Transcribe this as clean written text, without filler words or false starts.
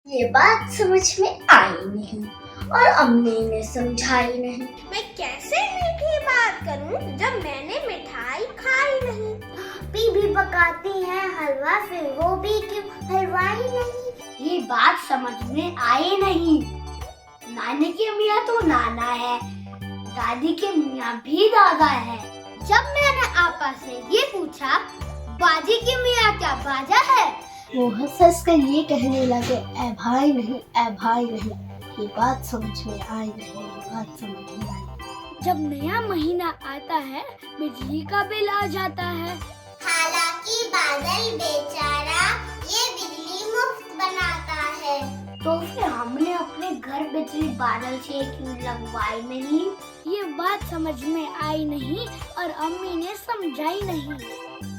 ये बात समझ में आई नहीं और अम्मी ने समझाई नहीं। मैं कैसे मीठी बात करूं जब मैंने मिठाई खाई नहीं। बीबी पकाती है हलवा, फिर वो भी क्यों हलवाई नहीं। ये बात समझ में आई नहीं। नानी की मियाँ तो नाना है, दादी के मियाँ भी दादा है। जब मैंने आपा से ये पूछा, बाजी की मियाँ क्या बाजा है, वो हंस कर ये कहने लगे, ऐ भाई नहीं, ऐ भाई नहीं। ये बात समझ में आई नहीं, ये बात समझ में आई। जब नया महीना आता है बिजली का बिल आ जाता है। हालांकि बादल बेचारा ये बिजली मुफ्त बनाता है। तो फिर हमने अपने घर बिजली बादल से क्यों लगवाई नहीं? ये बात समझ में आई नहीं और अम्मी ने समझाई नहीं।